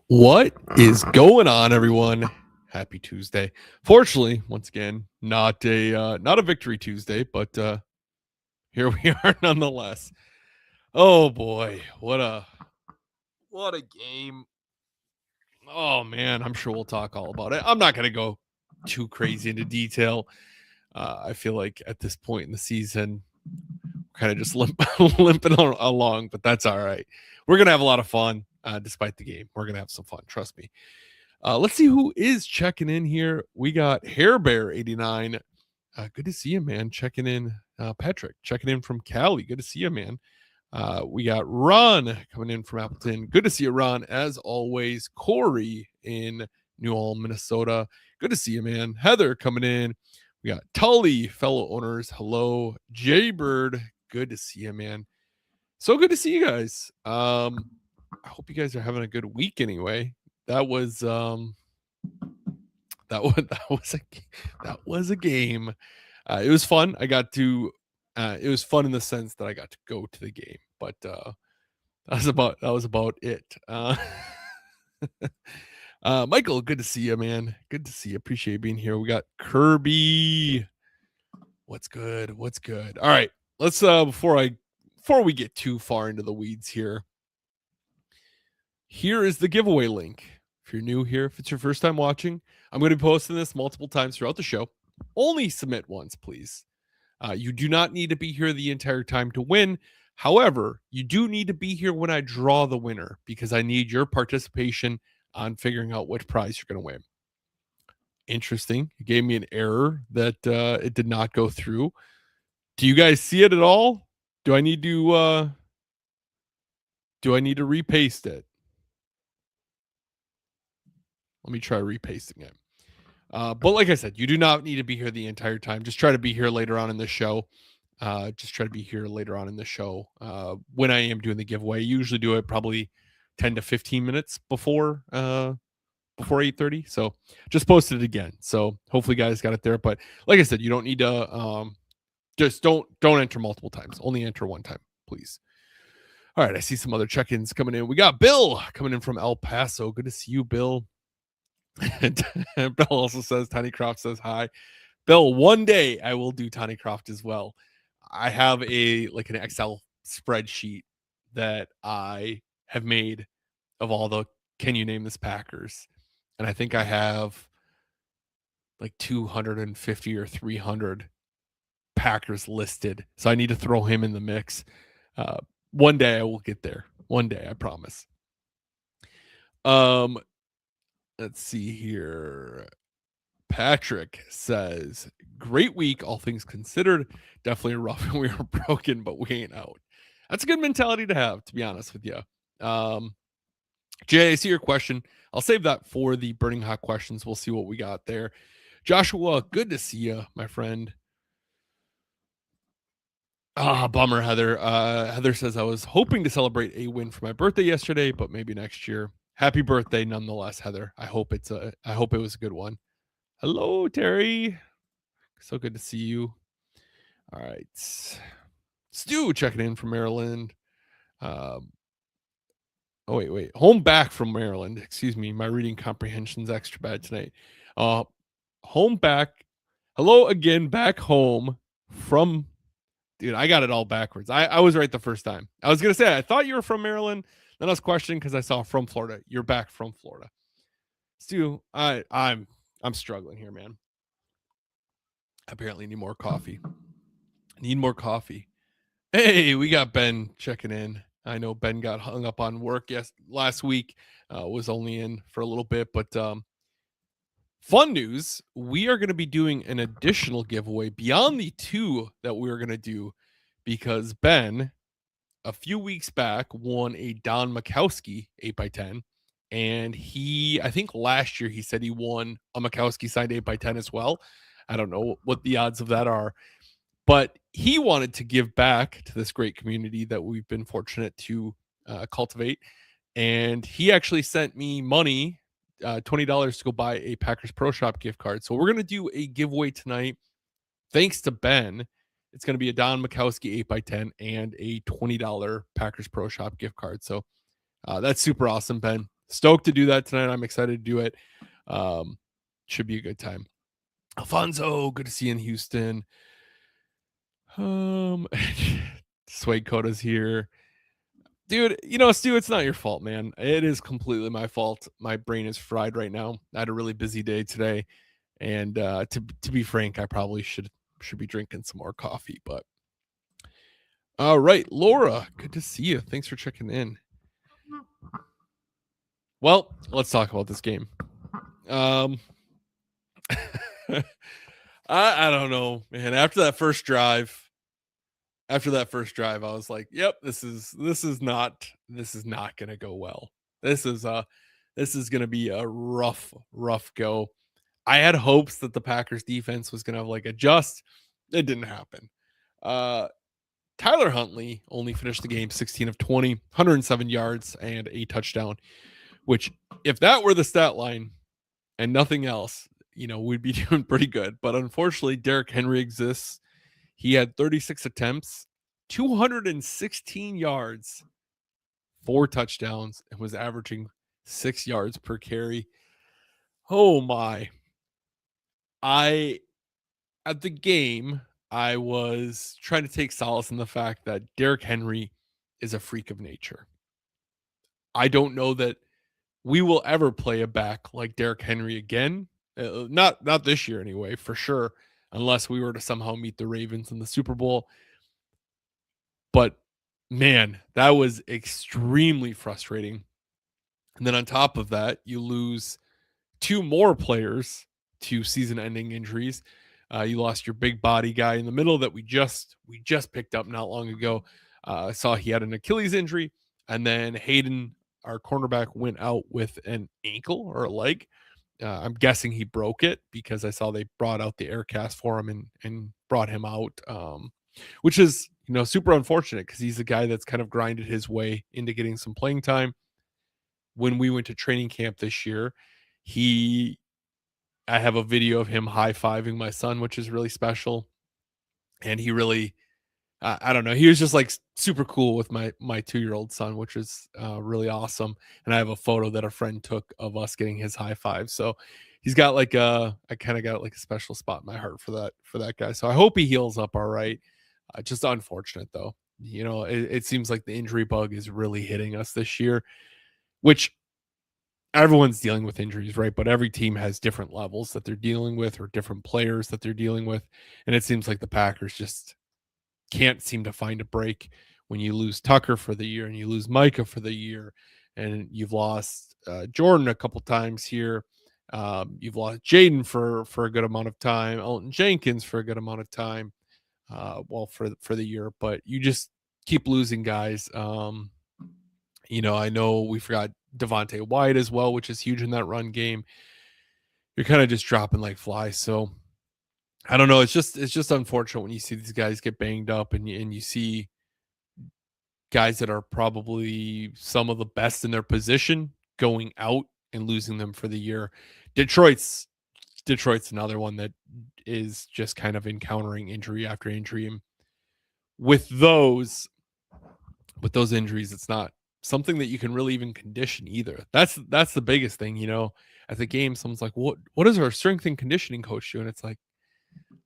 What is going on, everyone? Happy Tuesday. Fortunately, once again, not a victory Tuesday, but here we are nonetheless. Oh boy, what a game. Oh man, I'm sure we'll talk all about it. I'm not gonna go too crazy into detail. I feel like at this point in the season, we're kind of just limping along, but that's all right. We're gonna have a lot of fun despite the game. We're gonna have some fun, trust me. Let's see who is checking in here. We got Hair Bear 89. Good to see you, man. Checking in. Patrick checking in from Cali. Good to see you, man. We got Ron coming in from Appleton. Good to see you, Ron. As always, Corey in New Ulm, Minnesota. Good to see you, man. Heather coming in. We got Tully, fellow owners. Hello, Jaybird. Good to see you, man. So good to see you guys. I hope you guys are having a good week anyway. That was that was that was a game. It was fun. I got to it was fun in the sense that I got to go to the game, but that was about it. Michael, good to see you, man. Good to see you. Appreciate being here. We got Kirby. What's good? What's good? All right. Let's before we get too far into the weeds here. Here is the giveaway link. If you're new here, if it's your first time watching, I'm going to be posting this multiple times throughout the show. Only submit once, please. You do not need to be here the entire time to win. However, you do need to be here when I draw the winner because I need your participation on figuring out which prize you're going to win. Interesting. It gave me an error that it did not go through. Do you guys see it at all? Do I need to repaste it? Let me try repasting it. But like I said, you do not need to be here the entire time. Just try to be here later on in the show. When I am doing the giveaway. I usually do it probably 10 to 15 minutes before 8:30. So just posted it again. So hopefully you guys got it there. But like I said, you don't need to just don't enter multiple times. Only enter one time, please. All right, I see some other check-ins coming in. We got Bill coming in from El Paso. Good to see you, Bill. And Bill also says, Tiny Croft says hi. Bill, one day I will do Tiny Croft as well. I have an Excel spreadsheet that I have made of all the can you name this Packers? And I think I have like 250 or 300 Packers listed. So I need to throw him in the mix. One day I will get there. One day, I promise. Let's see here. Patrick says, great week, all things considered. Definitely rough and we were broken, but we ain't out. That's a good mentality to have, to be honest with you. Jay, I see your question. I'll save that for the burning hot questions. We'll see what we got there. Joshua, good to see you, my friend. Bummer, Heather. Heather says, I was hoping to celebrate a win for my birthday yesterday, but maybe next year. Happy birthday, nonetheless, Heather. I hope it was a good one. Hello, Terry. So good to see you. All right. Stu checking in from Maryland. Wait. Home back from Maryland. Excuse me. My reading comprehension's extra bad tonight. Home back. Hello again, back home from. Dude, I got it all backwards. I was right the first time. I was going to say, I thought you were from Maryland. Then I was questioning because I saw from Florida. You're back from Florida. Stu, I'm struggling here, man. Apparently need more coffee. Hey, we got Ben checking in. I know Ben got hung up on work last week. Was only in for a little bit, but fun news. We are going to be doing an additional giveaway beyond the two that we were going to do because Ben, a few weeks back, won a Don Makowski 8x10. And I think last year he said he won a Makowski signed 8x10 as well. I don't know what the odds of that are, but he wanted to give back to this great community that we've been fortunate to cultivate. And he actually sent me money, $20 to go buy a Packers Pro Shop gift card. So we're going to do a giveaway tonight. Thanks to Ben. It's going to be a Don Makowski 8x10 and a $20 Packers Pro Shop gift card. So that's super awesome, Ben. stoked to do that tonight. I'm excited to do it. Should be a good time. Alfonso, good to see you in Houston. Sway Coda's here. Dude, Stu, it's not your fault, man. It is completely my fault. My brain is fried right now. I had a really busy day today. And to be frank, I probably should be drinking some more coffee. But all right, Laura, good to see you. Thanks for checking in. Well, let's talk about this game. I don't know, man. After that first drive, I was like, "Yep, this is not going to go well. This is going to be a rough go." I had hopes that the Packers defense was going to like adjust. It didn't happen. Tyler Huntley only finished the game 16 of 20, 107 yards and a touchdown, which if that were the stat line and nothing else, we'd be doing pretty good. But unfortunately, Derrick Henry exists. He had 36 attempts, 216 yards, 4 touchdowns, and was averaging 6 yards per carry. Oh my. At the game, I was trying to take solace in the fact that Derrick Henry is a freak of nature. I don't know that we will ever play a back like Derrick Henry again. Not this year anyway, for sure, unless we were to somehow meet the Ravens in the Super Bowl. But man, that was extremely frustrating. And then on top of that, you lose 2 more players to season-ending injuries. You lost your big body guy in the middle that we just picked up not long ago. I saw he had an Achilles injury, and then Hayden, our cornerback, went out with an ankle or a leg. I'm guessing he broke it because I saw they brought out the air cast for him and brought him out, which is super unfortunate because he's a guy that's kind of grinded his way into getting some playing time. When we went to training camp this year, I have a video of him high-fiving my son, which is really special. And he really, I don't know, he was just like super cool with my 2-year-old son, which is really awesome. And I have a photo that a friend took of us getting his high five. So he's got like I kind of got like a special spot in my heart for that guy. So I hope he heals up all right. Just unfortunate though. It seems like the injury bug is really hitting us this year, which everyone's dealing with injuries, right? But every team has different levels that they're dealing with or different players that they're dealing with. And it seems like the Packers just can't seem to find a break when you lose Tucker for the year and you lose Micah for the year and you've lost Jordan a couple times here. You've lost Jaden for a good amount of time, Elton Jenkins for a good amount of time, for the year, but you just keep losing guys. I know we forgot Devontae White as well, which is huge in that run game. You're kind of just dropping like flies. So I don't know. It's just unfortunate when you see these guys get banged up and you see guys that are probably some of the best in their position going out and losing them for the year. Detroit's another one that is just kind of encountering injury after injury. And with those injuries, it's not something that you can really even condition either. That's the biggest thing, at the game. Someone's like, what does our strength and conditioning coach do? And it's like,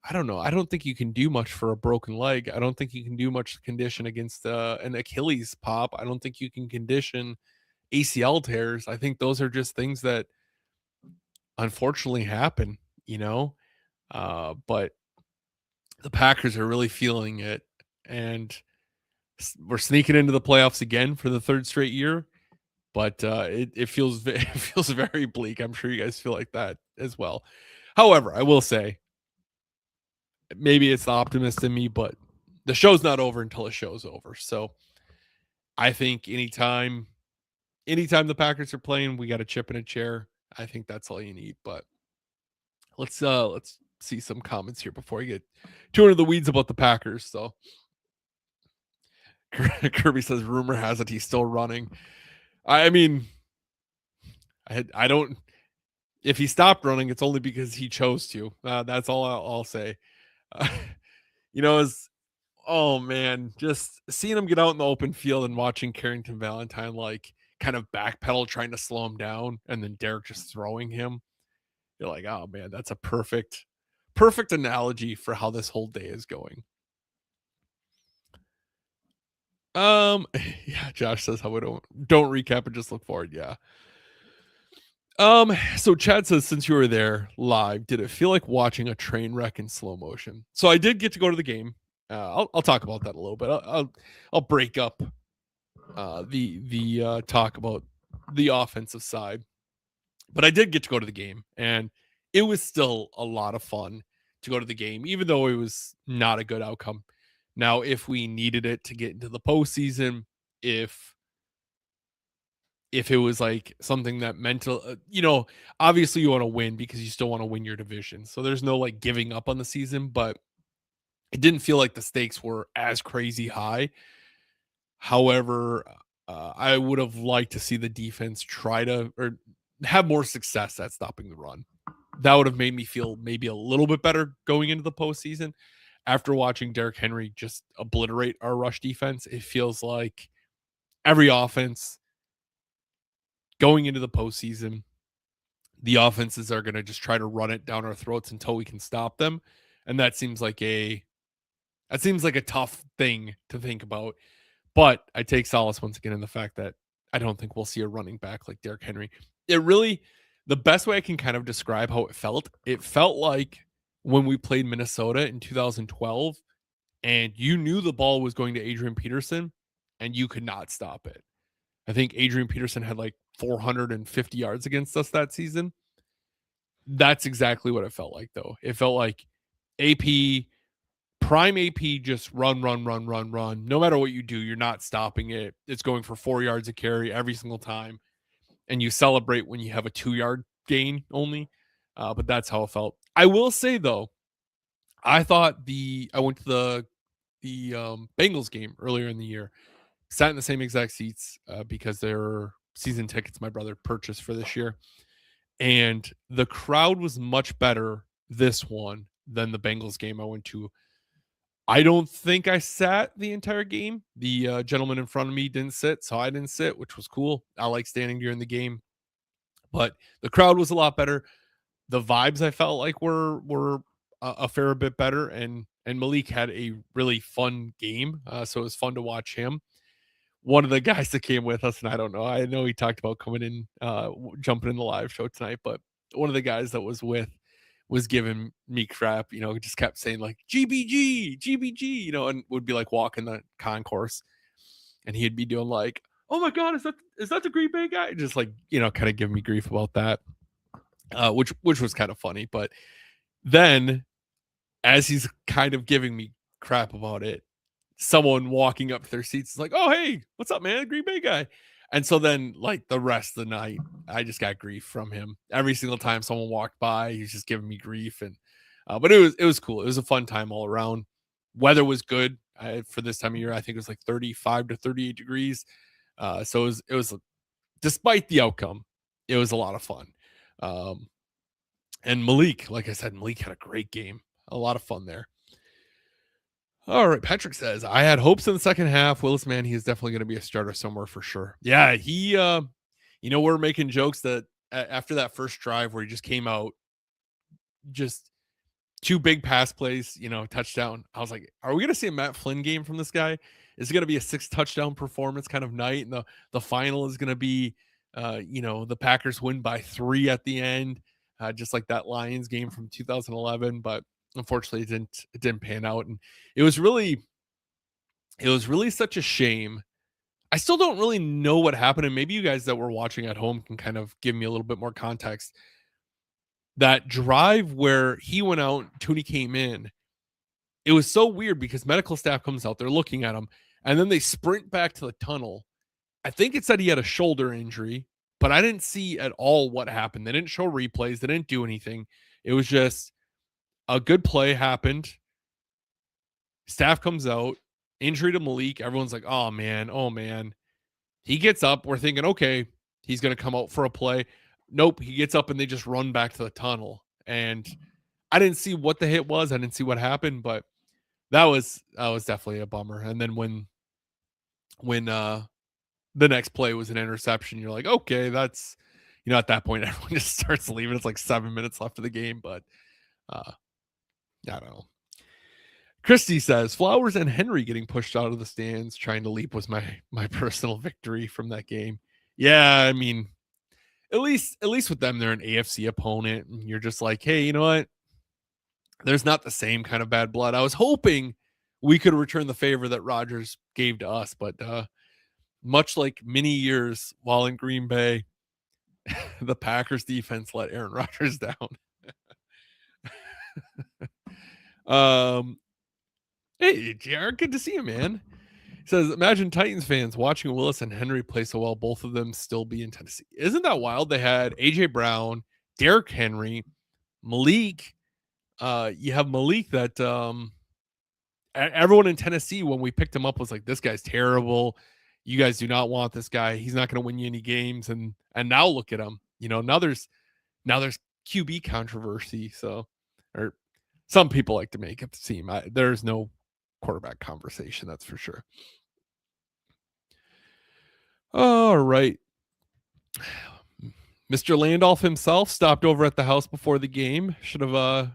I don't know. I don't think you can do much for a broken leg. I don't think you can do much to condition against an Achilles pop. I don't think you can condition ACL tears. I think those are just things that unfortunately happen, but the Packers are really feeling it, and we're sneaking into the playoffs again for the 3rd straight year. But it feels very bleak. I'm sure you guys feel like that as well. However, I will say, maybe it's the optimist in me, but the show's not over until the show's over. So I think anytime the Packers are playing, we got a chip in a chair. I think that's all you need. But let's see some comments here before we get too into the weeds about the Packers. So Kirby says, rumor has it he's still running. I mean, I don't. If he stopped running, it's only because he chose to. That's all I'll say. Oh man, just seeing him get out in the open field and watching Carrington Valentine like kind of backpedal trying to slow him down, and then Derek just throwing him. You're like, oh man, that's a perfect analogy for how this whole day is going. Yeah, Josh says how we don't recap and just look forward. Yeah. So Chad says, since you were there live, did it feel like watching a train wreck in slow motion? So I did get to go to the game. I'll talk about that a little bit. I'll break up the talk about the offensive side, but I did get to go to the game, and it was still a lot of fun to go to the game, even though it was not a good outcome. Now, if we needed it to get into the postseason, if it was like something that mental, obviously you want to win because you still want to win your division. So there's no like giving up on the season, but it didn't feel like the stakes were as crazy high. However, I would have liked to see the defense try to or have more success at stopping the run. That would have made me feel maybe a little bit better going into the postseason. After watching Derrick Henry just obliterate our rush defense, it feels like every offense going into the postseason, the offenses are going to just try to run it down our throats until we can stop them, and that seems like a tough thing to think about. But I take solace once again in the fact that I don't think we'll see a running back like Derrick Henry. It really, the best way I can kind of describe how it felt like when we played Minnesota in 2012 and you knew the ball was going to Adrian Peterson and you could not stop it. I think Adrian Peterson had like 450 yards against us that season. That's exactly what it felt like, though. It felt like AP, prime AP, just run, run, run, run, run. No matter what you do, you're not stopping it. It's going for 4 yards a carry every single time. And you celebrate when you have a 2-yard gain only. But that's how it felt. I will say, though, I went to the Bengals game earlier in the year, sat in the same exact seats because they're season tickets my brother purchased for this year. And the crowd was much better this one than the Bengals game I went to. I don't think I sat the entire game. The gentleman in front of me didn't sit, so I didn't sit, which was cool. I like standing during the game, but the crowd was a lot better. The vibes I felt like were a fair bit better, and Malik had a really fun game, so it was fun to watch him. One of the guys that came with us, and I know he talked about coming in, jumping in the live show tonight, but one of the guys that was giving me crap, just kept saying like GBG, GBG, and would be like walking the concourse, and he'd be doing like, oh my god, is that the Green Bay guy? Just like, kind of giving me grief about that, which was kind of funny. But then, as he's kind of giving me crap about it, someone walking up to their seats is like, "Oh, hey, what's up, man? Green Bay guy." And so then, like the rest of the night, I just got grief from him every single time someone walked by. He's just giving me grief, and but it was cool. It was a fun time all around. Weather was good for this time of year. I think it was like 35 to 38 degrees. So it was despite the outcome, it was a lot of fun. Um, and Malik, like I said, Malik had a great game. A lot of fun there. All right, Patrick says, I had hopes in the second half. Willis, man, he is definitely going to be a starter somewhere for sure. Yeah, we're making jokes that after that first drive where he just came out, just two big pass plays, touchdown. I was like, are we going to see a Matt Flynn game from this guy? Is it going to be a 6 touchdown performance kind of night? And the final is going to be, the Packers win by 3 at the end, just like that Lions game from 2011. But unfortunately, it didn't pan out, and it was really such a shame. I still don't really know what happened, and maybe you guys that were watching at home can kind of give me a little bit more context. That drive where he went out, Tooney came in, it was so weird because medical staff comes out, they're looking at him, and then they sprint back to the tunnel. I think it said he had a shoulder injury, but I didn't see at all what happened. They didn't show replays, they didn't do anything. It was just a good play happened. Staff comes out, injury to Malik. Everyone's like, oh man, oh man. He gets up. We're thinking, okay, he's going to come out for a play. Nope. He gets up and they just run back to the tunnel. And I didn't see what the hit was. I didn't see what happened, but that was definitely a bummer. And then when the next play was an interception. You're like, okay, that's, at that point, everyone just starts leaving. It's like 7 minutes left of the game, but I don't know. Christy says Flowers and Henry getting pushed out of the stands trying to leap was my personal victory from that game. Yeah, I mean, at least with them, they're an AFC opponent, and you're just like, hey, you know what? There's not the same kind of bad blood. I was hoping we could return the favor that Rodgers gave to us, but much like many years while in Green Bay, the Packers defense let Aaron Rodgers down. Hey, JR, good to see you, man. He says, imagine Titans fans watching Willis and Henry play so well, both of them still be in Tennessee. Isn't that wild? They had AJ Brown, Derrick Henry, Malik. You have Malik that everyone in Tennessee, when we picked him up, was like, this guy's terrible. You guys do not want this guy. He's not going to win you any games. And now look at him. Now there's QB controversy. So, or some people like to make it seem there's no quarterback conversation. That's for sure. All right. Mr. Landolph himself stopped over at the house before the game. Should have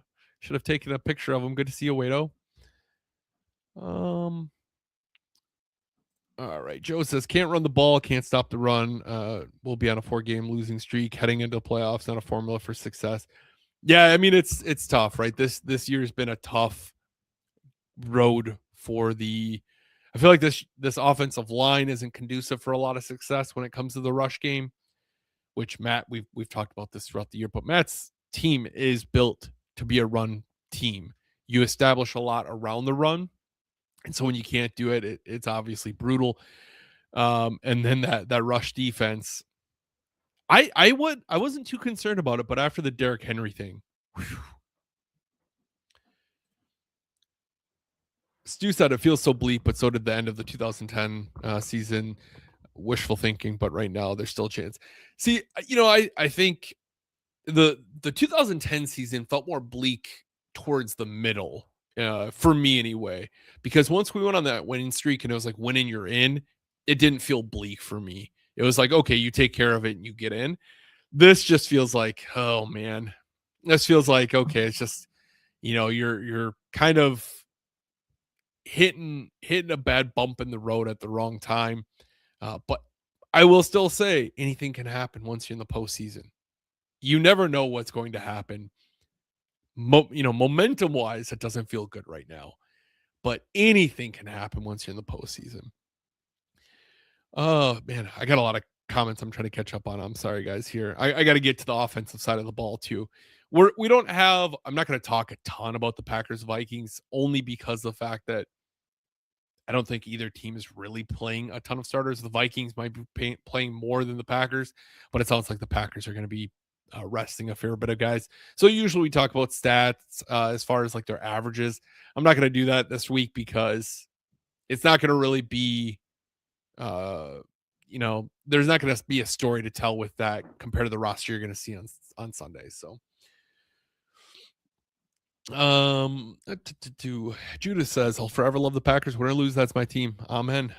taken a picture of him. Good to see you, Wado. All right. Joe says can't run the ball, can't stop the run. We'll be on a 4-game losing streak heading into the playoffs. Not a formula for success. Yeah, I mean it's tough, right? This year's been a tough road for the. I feel like this offensive line isn't conducive for a lot of success when it comes to the rush game, which Matt we've talked about this throughout the year, but Matt's team is built to be a run team. You establish a lot around the run, and so when you can't do it, it's obviously brutal. And then that rush defense, I wasn't too concerned about it, but after the Derrick Henry thing, whew. Stu said it feels so bleak, but so did the end of the 2010 season. Wishful thinking, but right now there's still a chance. See, I think the 2010 season felt more bleak towards the middle, for me anyway, because once we went on that winning streak and it was like winning you're in, it didn't feel bleak for me. It was like, okay, you take care of it and you get in. This just feels like, oh man, this feels like, okay, it's just, you're kind of hitting a bad bump in the road at the wrong time. But I will still say anything can happen once you're in the postseason. You never know what's going to happen. Momentum wise, it doesn't feel good right now, but anything can happen once you're in the postseason. Oh man, I got a lot of comments I'm trying to catch up on. I'm sorry, guys. Here, I got to get to the offensive side of the ball too. We don't have. I'm not going to talk a ton about the Packers Vikings only because of the fact that I don't think either team is really playing a ton of starters. The Vikings might be playing more than the Packers, but it sounds like the Packers are going to be resting a fair bit of guys. So usually we talk about stats as far as like their averages. I'm not going to do that this week because it's not going to really be, there's not going to be a story to tell with that compared to the roster you're going to see on Sundays. So. Judith says, I'll forever love the Packers. Win or lose, that's my team. Amen.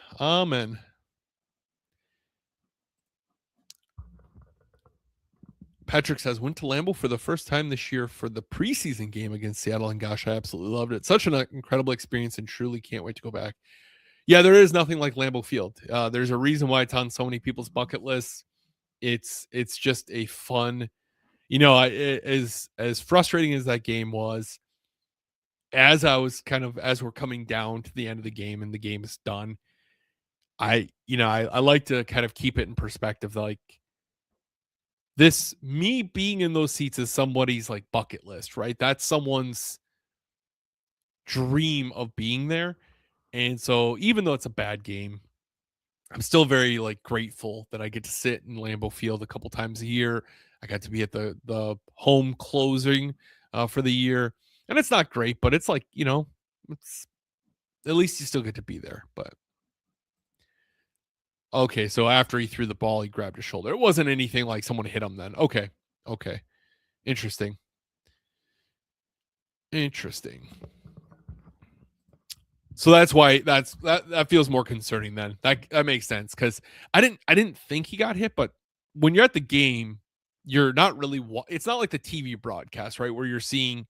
Patrick says, went to Lambeau for the first time this year for the preseason game against Seattle, and gosh, I absolutely loved it. Such an incredible experience, and truly can't wait to go back. Yeah, there is nothing like Lambeau Field. There's a reason why it's on so many people's bucket lists. It's just a fun, as frustrating as that game was, as we're coming down to the end of the game and the game is done, I like to kind of keep it in perspective. Like me being in those seats is somebody's like bucket list, right? That's someone's dream of being there. And so even though it's a bad game, I'm still very like grateful that I get to sit in Lambeau Field a couple times a year. I got to be at the home closing for the year. And it's not great, but it's like, it's at least you still get to be there. But okay, so after he threw the ball, he grabbed his shoulder. It wasn't anything like someone hit him then. Okay. Interesting. So that's why that feels more concerning then. That makes sense because I didn't think he got hit, but when you're at the game, you're not really. It's not like the TV broadcast, right, where you're seeing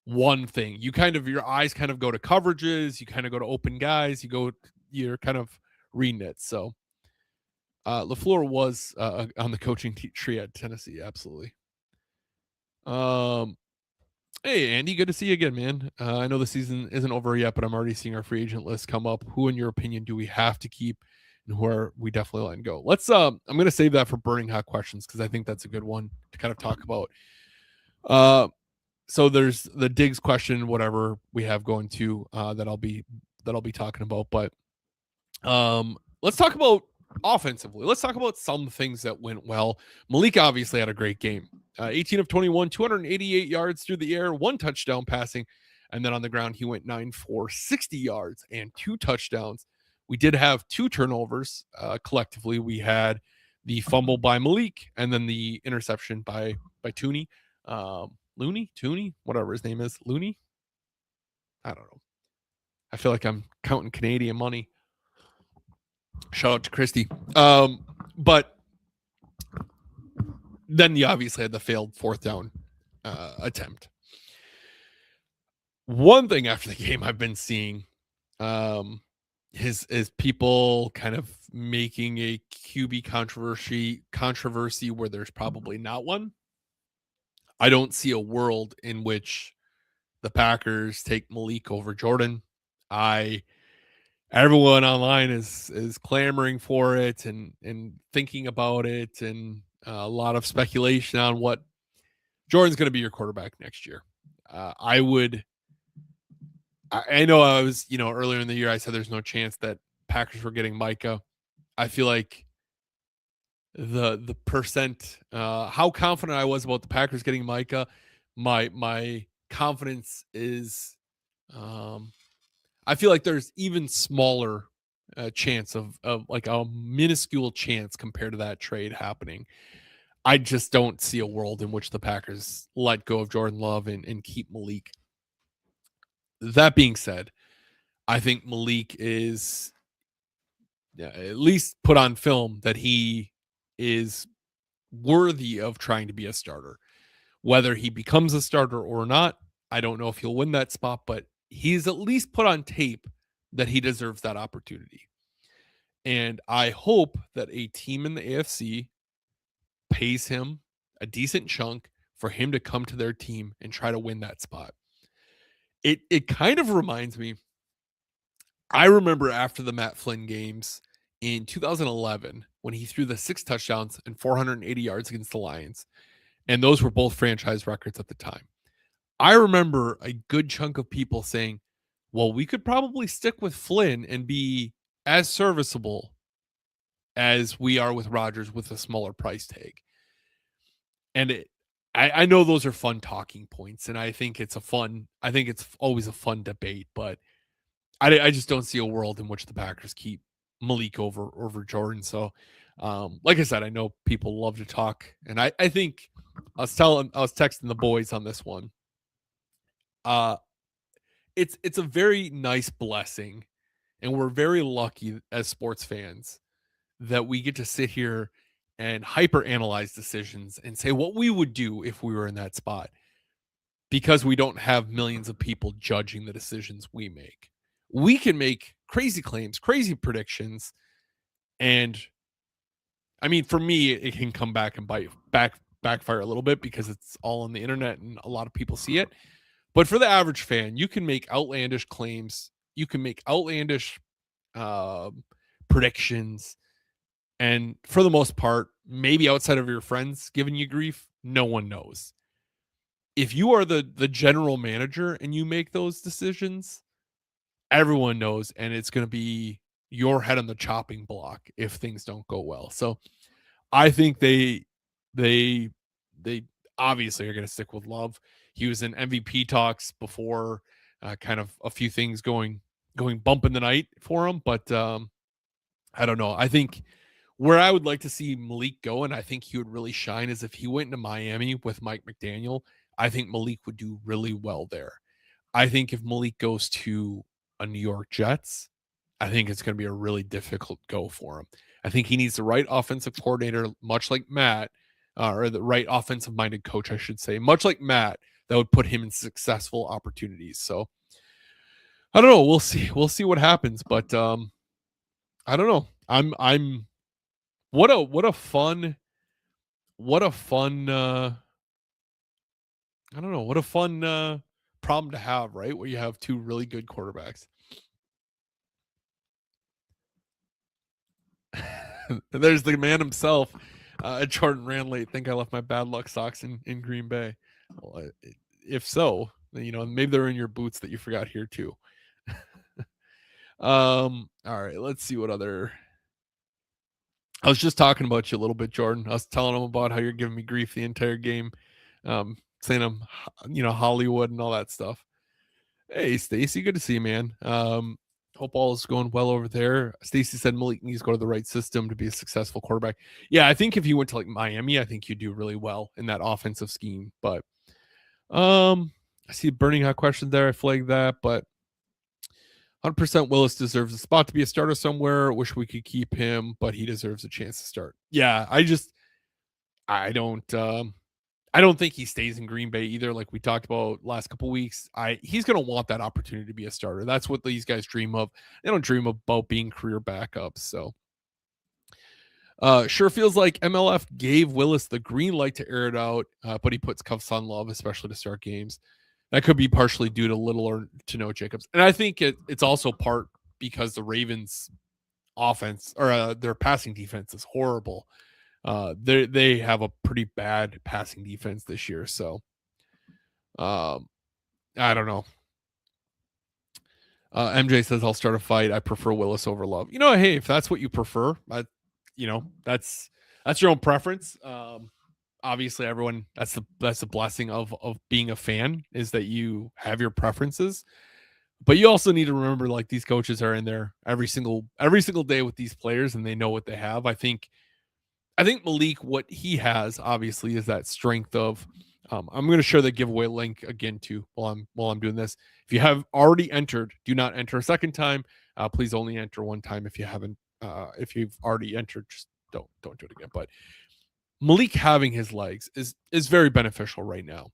one thing. Your eyes kind of go to coverages, you kind of go to open guys, you're kind of reading it. So LaFleur was on the coaching tree at Tennessee, absolutely. Um, Hey, Andy, good to see you again, man. I know the season isn't over yet, but I'm already seeing our free agent list come up. Who, in your opinion, do we have to keep, and who are we definitely letting go? Let's. I'm going to save that for burning hot questions because I think that's a good one to kind of talk about. Uh, so there's the Diggs question, whatever we have going to that I'll be talking about, but let's talk about offensively. Let's talk about some things that went well. Malik obviously had a great game. 18 of 21, 288 yards through the air, one touchdown passing. And then on the ground, he went 9 for 60 yards and two touchdowns. We did have two turnovers collectively. We had the fumble by Malik and then the interception by Tooney. Tooney, whatever his name is. Looney? I don't know. I feel like I'm counting Canadian money. Shout out to Christy. But then you obviously had the failed fourth down attempt. One thing after the game I've been seeing is people kind of making a QB controversy where there's probably not one. I don't see a world in which the Packers take Malik over Jordan. Everyone online is clamoring for it and thinking about it, and a lot of speculation on what Jordan's going to be your quarterback next year. I know I was, earlier in the year I said there's no chance that Packers were getting Micah. I feel like the percent, how confident I was about the Packers getting Micah, my confidence is, I feel like there's even smaller chance of like a minuscule chance compared to that trade happening. I just don't see a world in which the Packers let go of Jordan Love and keep Malik. That being said, I think Malik is at least put on film that he is worthy of trying to be a starter. Whether he becomes a starter or not, I don't know if he'll win that spot, but he's at least put on tape that he deserves that opportunity. And I hope that a team in the AFC pays him a decent chunk for him to come to their team and try to win that spot. It kind of reminds me, I remember after the Matt Flynn games in 2011 when he threw the 6 touchdowns and 480 yards against the Lions, and those were both franchise records at the time. I remember a good chunk of people saying, well, we could probably stick with Flynn and be as serviceable as we are with Rodgers with a smaller price tag. And I know those are fun talking points, and I think it's always a fun debate, but I just don't see a world in which the Packers keep Malik over Jordan. So, like I said, I know people love to talk, and I think I was texting the boys on this one. It's a very nice blessing, and we're very lucky as sports fans that we get to sit here and hyper analyze decisions and say what we would do if we were in that spot, because we don't have millions of people judging the decisions we make. We can make crazy claims, crazy predictions, and I mean, for me, it can come back and backfire a little bit because it's all on the internet and a lot of people see it. But for the average fan, you can make outlandish claims, you can make outlandish predictions, and for the most part, maybe outside of your friends giving you grief, no one knows. If you are the general manager and you make those decisions, everyone knows, and it's going to be your head on the chopping block if things don't go well. So I think they obviously are going to stick with Love. He was in MVP talks before, kind of a few things going bump in the night for him, but I don't know. I think where I would like to see Malik go, and I think he would really shine, is if he went into Miami with Mike McDaniel. I think Malik would do really well there. I think if Malik goes to a New York Jets, I think it's going to be a really difficult go for him. I think he needs the right offensive coordinator, much like Matt, or the right offensive minded coach, I should say, much like Matt, that would put him in successful opportunities. So I don't know. We'll see. We'll see what happens. But I don't know. I'm what a fun I don't know, what a fun problem to have, right? Where you have two really good quarterbacks. There's the man himself. Jordan ran late. Think I left my bad luck socks in Green Bay. Well, if so, maybe they're in your boots that you forgot here too. All right, let's see what other. I was just talking about you a little bit, Jordan. I was telling him about how you're giving me grief the entire game, saying I'm, Hollywood and all that stuff. Hey, Stacy, good to see you, man. Hope all is going well over there. Stacy said Malik needs to go to the right system to be a successful quarterback. Yeah, I think if you went to like Miami, I think you do really well in that offensive scheme. But I see burning hot question there. I flagged that, but 100% Willis deserves a spot to be a starter somewhere. Wish we could keep him, but he deserves a chance to start. Yeah, I don't think he stays in Green Bay either. Like we talked about last couple weeks, he's going to want that opportunity to be a starter. That's what these guys dream of. They don't dream about being career backups. So, sure feels like MLF gave Willis the green light to air it out, but he puts cuffs on Love, especially to start games. That could be partially due to little or to no Jacobs, and I think it's also part because the Ravens' offense or their passing defense is horrible. They have a pretty bad passing defense this year, so I don't know. MJ says I'll start a fight. I prefer Willis over Love. Hey, if that's what you prefer, that's your own preference. Obviously, everyone that's the blessing of being a fan is that you have your preferences. But you also need to remember, like these coaches are in there every single day with these players, and they know what they have. I think Malik, what he has obviously is that strength of. I'm going to share the giveaway link again too while I'm doing this. If you have already entered, do not enter a second time. Please only enter one time if you haven't. If you've already entered, just don't do it again. But Malik having his legs is very beneficial right now.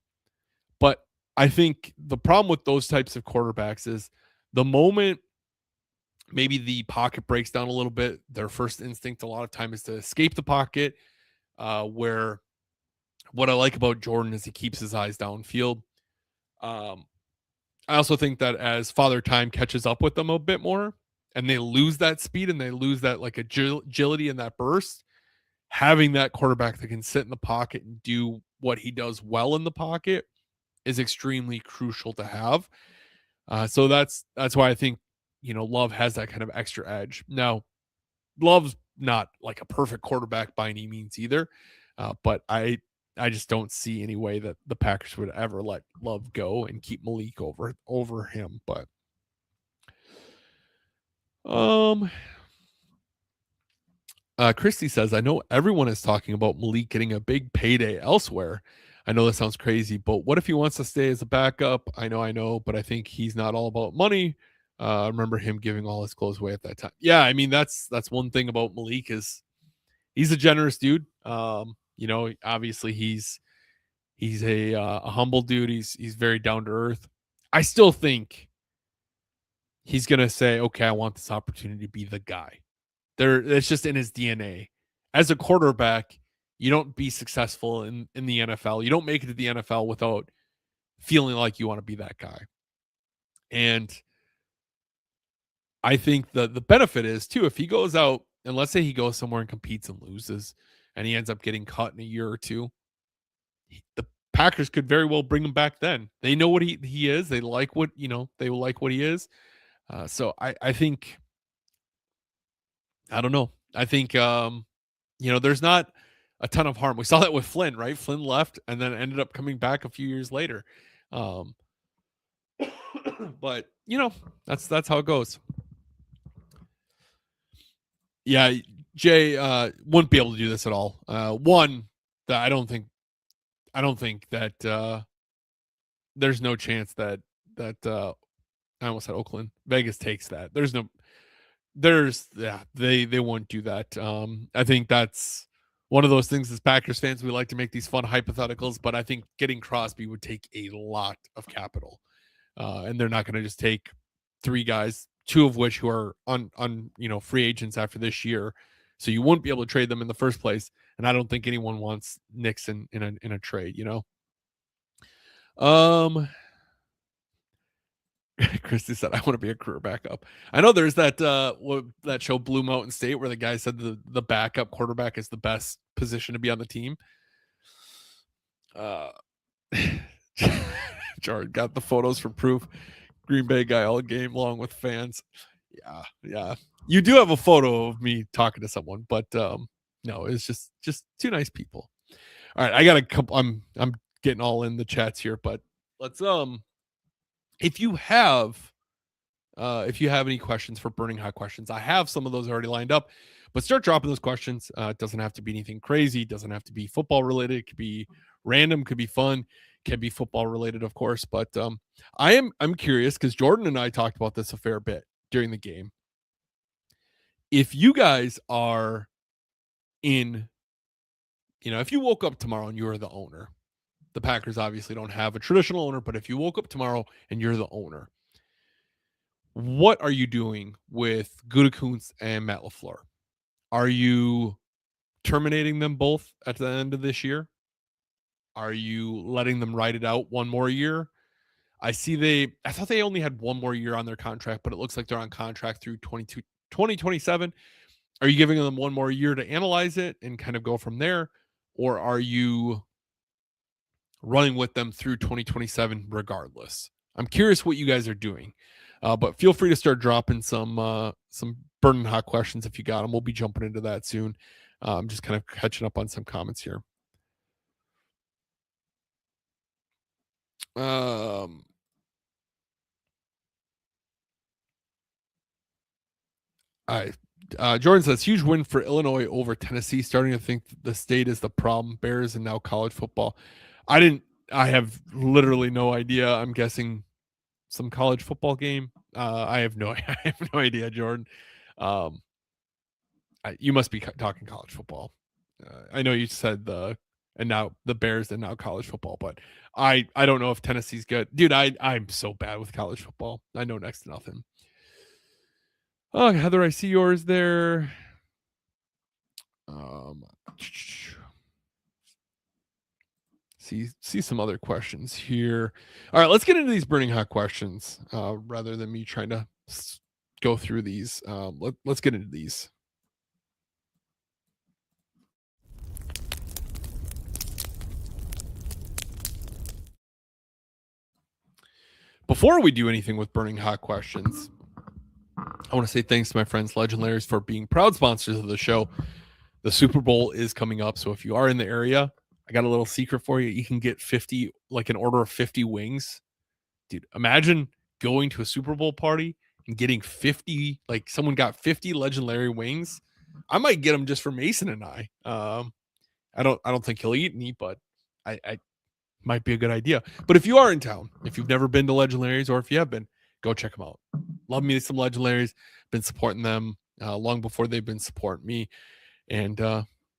But I think the problem with those types of quarterbacks is the moment maybe the pocket breaks down a little bit, their first instinct a lot of time is to escape the pocket. Where what I like about Jordan is he keeps his eyes downfield. I also think that as Father Time catches up with them a bit more and they lose that speed and they lose that like agility and that burst, having that quarterback that can sit in the pocket and do what he does well in the pocket is extremely crucial to have. So that's why I think, Love has that kind of extra edge. Now, Love's not like a perfect quarterback by any means either. But I just don't see any way that the Packers would ever let Love go and keep Malik over him. But Christy says, I know everyone is talking about Malik getting a big payday elsewhere. I know that sounds crazy, but what if he wants to stay as a backup? I know, but I think he's not all about money. I remember him giving all his clothes away at that time. Yeah, I mean that's one thing about Malik is he's a generous dude. Obviously he's a humble dude. He's very down to earth. I still think he's gonna say, okay, I want this opportunity to be the guy. It's just in his DNA. As a quarterback, you don't be successful in the NFL. You don't make it to the NFL without feeling like you want to be that guy. And I think the benefit is too, if he goes out and let's say he goes somewhere and competes and loses and he ends up getting cut in a year or two, the Packers could very well bring him back then. They know what he is. They like what, they like what he is. So I think, I don't know. I think, there's not a ton of harm. We saw that with Flynn, right? Flynn left and then ended up coming back a few years later. But that's how it goes. Yeah, Jay wouldn't be able to do this at all. One, that I don't think that there's no chance that I almost said Oakland. Vegas takes that. They won't do that. I think that's one of those things as Packers fans, we like to make these fun hypotheticals, but I think getting Crosby would take a lot of capital. And they're not going to just take three guys, two of which who are on free agents after this year. So you wouldn't be able to trade them in the first place. And I don't think anyone wants Nixon in a trade, Um Christy said, I want to be a career backup. I know there's that show Blue Mountain State where the guy said the backup quarterback is the best position to be on the team. Uh Jared got the photos for proof. Green Bay guy all game long with fans. Yeah. You do have a photo of me talking to someone, but no, it's just two nice people. All right, I got a couple. I'm getting all in the chats here, but let's if you have any questions for Burning Hot questions, I have some of those already lined up, but start dropping those questions. It doesn't have to be anything crazy. It doesn't have to be football related. It could be random, could be fun, can be football related, of course. But I'm curious because Jordan and I talked about this a fair bit during the game. If you guys are in, if you woke up tomorrow and you were the owner, the Packers obviously don't have a traditional owner, but if you woke up tomorrow and you're the owner, what are you doing with Gutekunst and Matt LaFleur? Are you terminating them both at the end of this year? Are you letting them ride it out one more year? I thought they only had one more year on their contract, but it looks like they're on contract through 2027. Are you giving them one more year to analyze it and kind of go from there? Or are you running with them through 2027 regardless? I'm curious what you guys are doing. But feel free to start dropping some burning hot questions if you got them. We'll be jumping into that soon. I'm just kind of catching up on some comments here. Jordan says huge win for Illinois over Tennessee. Starting to think the state is the problem. Bears and now college football. I have literally no idea. I'm guessing some college football game. I have no idea, Jordan. You must be talking college football. I know you said and now the Bears and now college football, but I don't know if Tennessee's good, dude. I'm so bad with college football. I know next to nothing. Oh, Heather, I see yours there. See some other questions here. All right, let's get into these burning hot questions rather than me trying to go through these. Let's get into these. Before we do anything with burning hot questions, I want to say thanks to my friends Legendaries for being proud sponsors of the show. The Super Bowl is coming up, so if you are in the area, I got a little secret for you. You can get 50, like an order of 50 wings. Dude, imagine going to a Super Bowl party and getting 50, like someone got 50 Legendary wings. I might get them just for Mason and I. I don't think he'll eat any, but I might be a good idea. But if you are in town, if you've never been to Legendaries, or if you have been, go check them out. Love me some Legendaries. Been supporting them long before they've been supporting me. And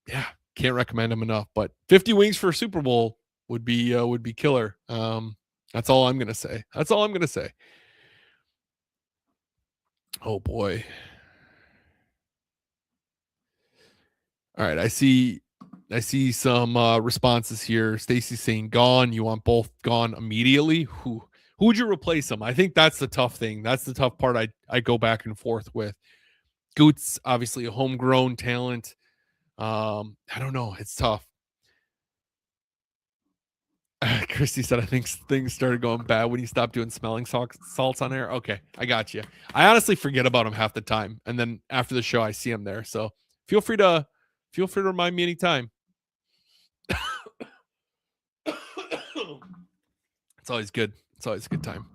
yeah, can't recommend them enough. But 50 wings for a Super Bowl would be killer. That's all I'm gonna say. Oh boy. All right, I see some responses here. Stacy's saying gone. You want both gone immediately? Who would you replace them? I think that's the tough thing. That's the tough part I go back and forth with. Goots, obviously a homegrown talent. I don't know. It's tough. Christy said, I think things started going bad when you stopped doing smelling salts on air. Okay, I got you. I honestly forget about him half the time. And then after the show, I see him there. So feel free to remind me anytime. It's always good. It's always a good time.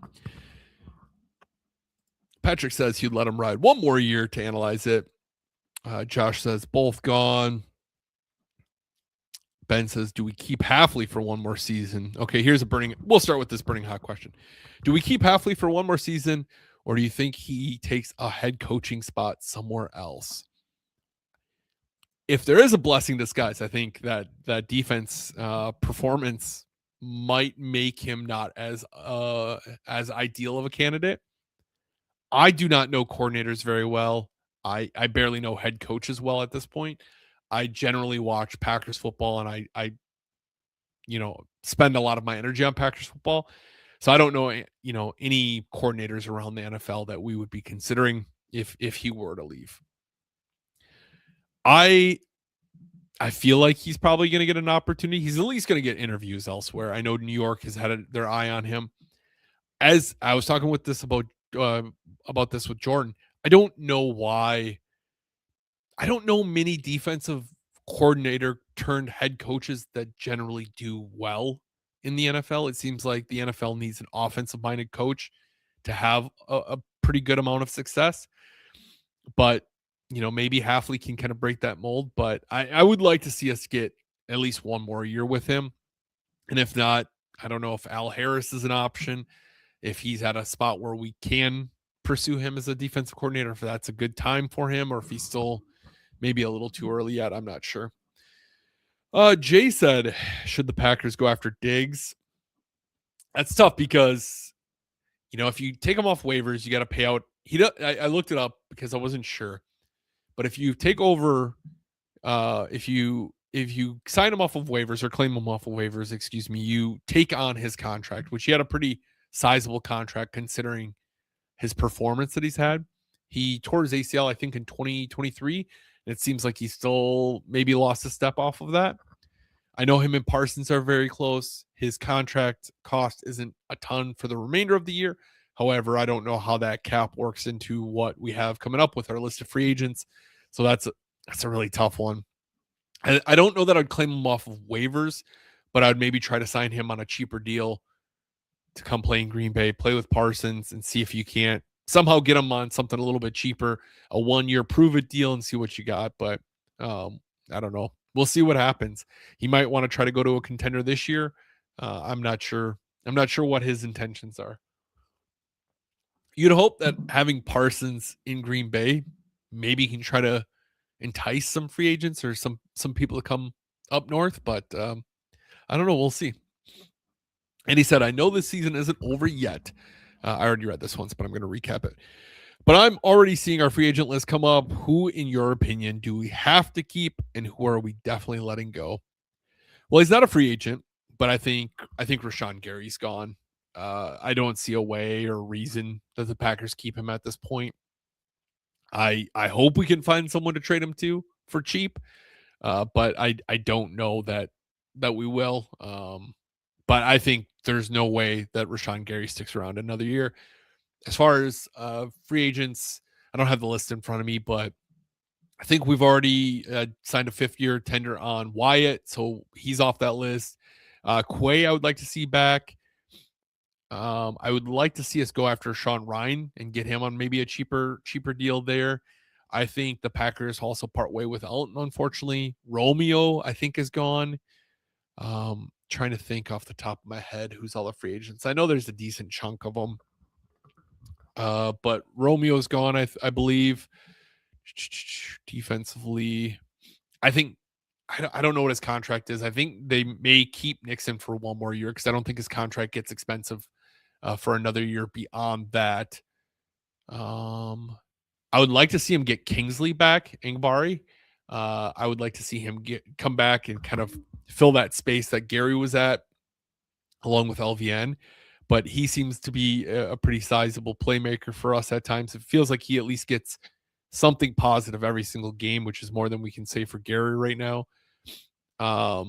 Patrick says he'd let him ride one more year to analyze it. Josh says both gone. Ben says, do we keep Halfley for one more season? Okay, we'll start with this burning hot question. Do we keep Halfley for one more season, or do you think he takes a head coaching spot somewhere else? If there is a blessing disguise, I think that defense performance might make him not as ideal of a candidate. I do not know coordinators very well. I barely know head coaches well at this point. I generally watch Packers football, and I spend a lot of my energy on Packers football. So I don't know, any coordinators around the NFL that we would be considering if he were to leave. I feel like he's probably going to get an opportunity. He's at least going to get interviews elsewhere. I know New York has had their eye on him. As I was talking with this about this with Jordan, I don't know why. I don't know many defensive coordinator turned head coaches that generally do well in the NFL. It seems like the NFL needs an offensive minded coach to have a pretty good amount of success. But, maybe Halfley can kind of break that mold. But I would like to see us get at least one more year with him. And if not, I don't know if Al Harris is an option, if he's at a spot where we can pursue him as a defensive coordinator, if that's a good time for him, or if he's still maybe a little too early yet. I'm not sure. Jay said, should the Packers go after Diggs? That's tough because, if you take him off waivers, you got to pay out. I looked it up because I wasn't sure. But if you take over, if you sign him off of waivers or claim him off of waivers, excuse me, you take on his contract, which he had a pretty sizable contract considering his performance that he's had. He tore his ACL, I think, in 2023. And it seems like he still maybe lost a step off of that. I know him and Parsons are very close. His contract cost isn't a ton for the remainder of the year. However, I don't know how that cap works into what we have coming up with our list of free agents. So that's a really tough one. I don't know that I'd claim him off of waivers, but I'd maybe try to sign him on a cheaper deal to come play in Green Bay, play with Parsons, and see if you can't somehow get him on something a little bit cheaper, a 1-year prove it deal, and see what you got. But I don't know. We'll see what happens. He might want to try to go to a contender this year. I'm not sure. I'm not sure what his intentions are. You'd hope that having Parsons in Green Bay maybe can try to entice some free agents or some people to come up north, but I don't know. We'll see. And he said, I know this season isn't over yet. I already read this once, but I'm going to recap it. But I'm already seeing our free agent list come up. Who, in your opinion, do we have to keep, and who are we definitely letting go? Well, he's not a free agent, but I think Rashawn Gary's gone. I don't see a way or reason that the Packers keep him at this point. I hope we can find someone to trade him to for cheap, but I don't know that we will. But I think there's no way that Rashawn Gary sticks around another year. As far as free agents, I don't have the list in front of me, but I think we've already signed a 5th-year tender on Wyatt, so he's off that list. Quay, I would like to see back. I would like to see us go after Sean Ryan and get him on maybe a cheaper deal there. I think the Packers also part way with Elton, unfortunately. Romeo, I think, is gone. Trying to think off the top of my head who's all the free agents. I know there's a decent chunk of them. But Romeo's gone, I believe. Defensively, I think I don't know what his contract is. I think they may keep Nixon for one more year because I don't think his contract gets expensive for another year beyond that. I would like to see him get Kingsley back, Ngbari. I would like to see him come back and kind of fill that space that Gary was at, along with LVN. But he seems to be a pretty sizable playmaker for us at times. It feels like he at least gets something positive every single game, which is more than we can say for Gary right now. Yeah,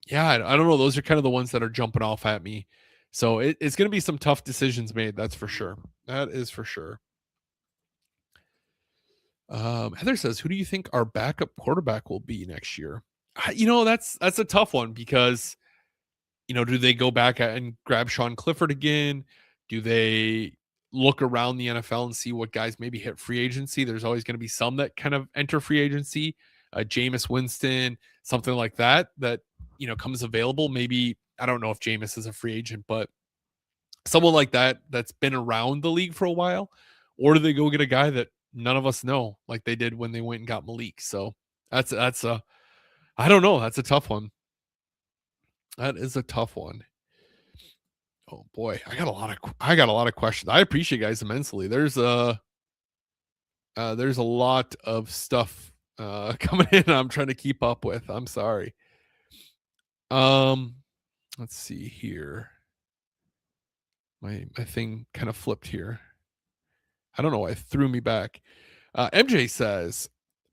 I don't know. Those are kind of the ones that are jumping off at me. So it's going to be some tough decisions made. That's for sure. That is for sure. Heather says, who do you think our backup quarterback will be next year? That's a tough one because, do they go back and grab Sean Clifford again? Do they look around the NFL and see what guys maybe hit free agency? There's always going to be some that kind of enter free agency. Jameis Winston, something like that, comes available. Maybe, I don't know if Jameis is a free agent, but someone like that that's been around the league for a while, or do they go get a guy that none of us know, like they did when they went and got Malik? So that's a I don't know. That's a tough one. That is a tough one. Oh boy, I got a lot of questions. I appreciate you guys immensely. There's a lot of stuff coming in. I'm trying to keep up with. I'm sorry. Um, let's see here. My thing kind of flipped here. I don't know why it threw me back. MJ says,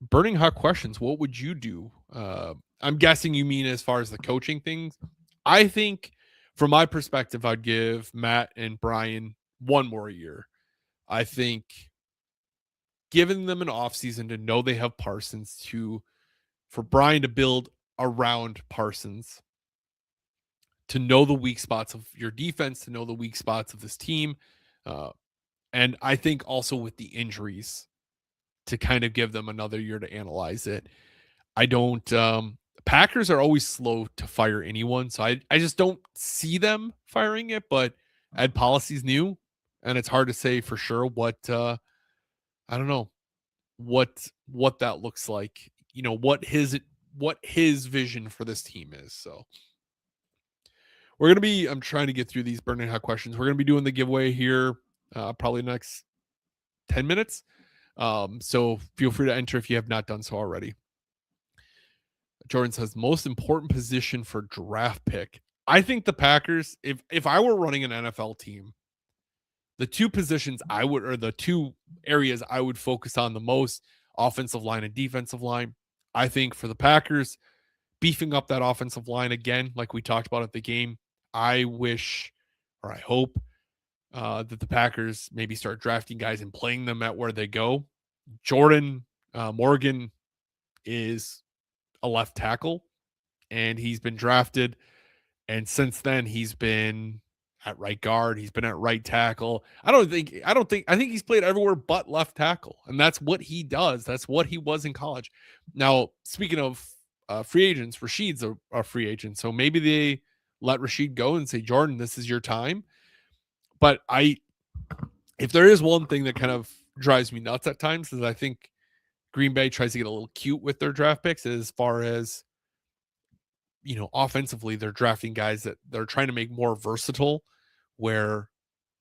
burning hot questions. What would you do? I'm guessing you mean as far as the coaching things. I think from my perspective, I'd give Matt and Brian one more year. I think giving them an offseason to know they have Parsons, for Brian to build around Parsons, to know the weak spots of your defense, to know the weak spots of this team. And I think also with the injuries, to kind of give them another year to analyze it. I don't Packers are always slow to fire anyone, so I just don't see them firing it, but Ed Policy's new, and it's hard to say for sure what I don't know what that looks like. What his vision for this team is. So I'm trying to get through these burning hot questions. We're gonna be doing the giveaway here probably next 10 minutes. So feel free to enter if you have not done so already. Jordan says, most important position for draft pick. I think the Packers, if I were running an NFL team, the two positions the two areas I would focus on the most, offensive line and defensive line. I think for the Packers, beefing up that offensive line again, like we talked about at the game, I wish, or I hope, that the Packers maybe start drafting guys and playing them at where they go. Jordan Morgan is a left tackle, and he's been drafted. And since then, he's been at right guard. He's been at right tackle. I think he's played everywhere but left tackle. And that's what he does. That's what he was in college. Now, speaking of free agents, Rashid's a free agent. So maybe they let Rashid go and say, Jordan, this is your time. But if there is one thing that kind of drives me nuts at times, is I think Green Bay tries to get a little cute with their draft picks as far as, offensively, they're drafting guys that they're trying to make more versatile, where,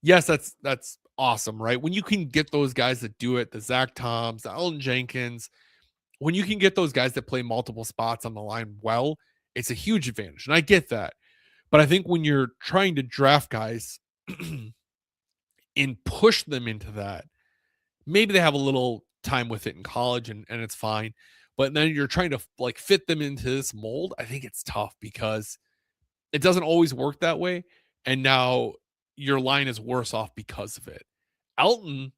yes, that's awesome, right? When you can get those guys that do it, the Zach Toms, the Elton Jenkins, when you can get those guys that play multiple spots on the line well, it's a huge advantage. And I get that. But I think when you're trying to draft guys and push them into that, maybe they have a little time with it in college and it's fine. But then you're trying to like fit them into this mold. I think it's tough because it doesn't always work that way. And now your line is worse off because of it. Elton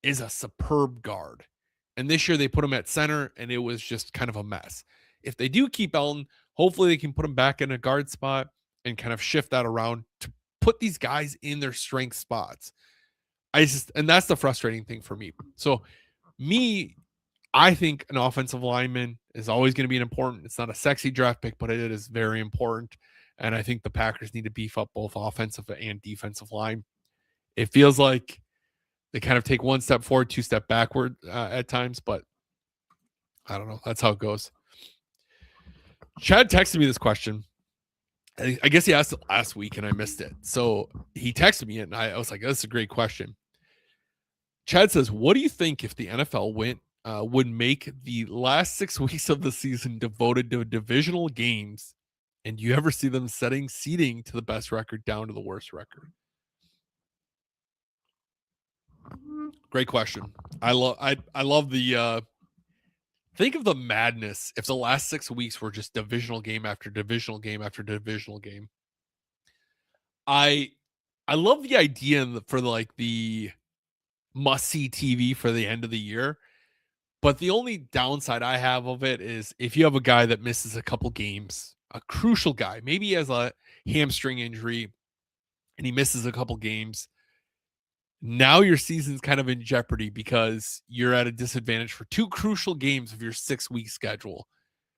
is a superb guard. And this year they put him at center and it was just kind of a mess. If they do keep Elton, hopefully they can put him back in a guard spot and kind of shift that around to put these guys in their strength spots. And that's the frustrating thing for me. So I think an offensive lineman is always going to be it's not a sexy draft pick, but it is very important. And I think the Packers need to beef up both offensive and defensive line. It feels like they kind of take one step forward, two step backward at times, but I don't know. That's how it goes. Chad texted me this question. I guess he asked it last week and I missed it. So he texted me and I was like, that's a great question. Chad says, what do you think if the NFL would make the last 6 weeks of the season devoted to divisional games, and do you ever see them setting seeding to the best record down to the worst record? Great question. I love the think of the madness if the last 6 weeks were just divisional game after divisional game after divisional game. I love the idea for the must-see TV for the end of the year. But the only downside I have of it is if you have a guy that misses a couple games, a crucial guy, maybe he has a hamstring injury and he misses a couple games, Now your season's kind of in jeopardy because you're at a disadvantage for two crucial games of your 6-week schedule,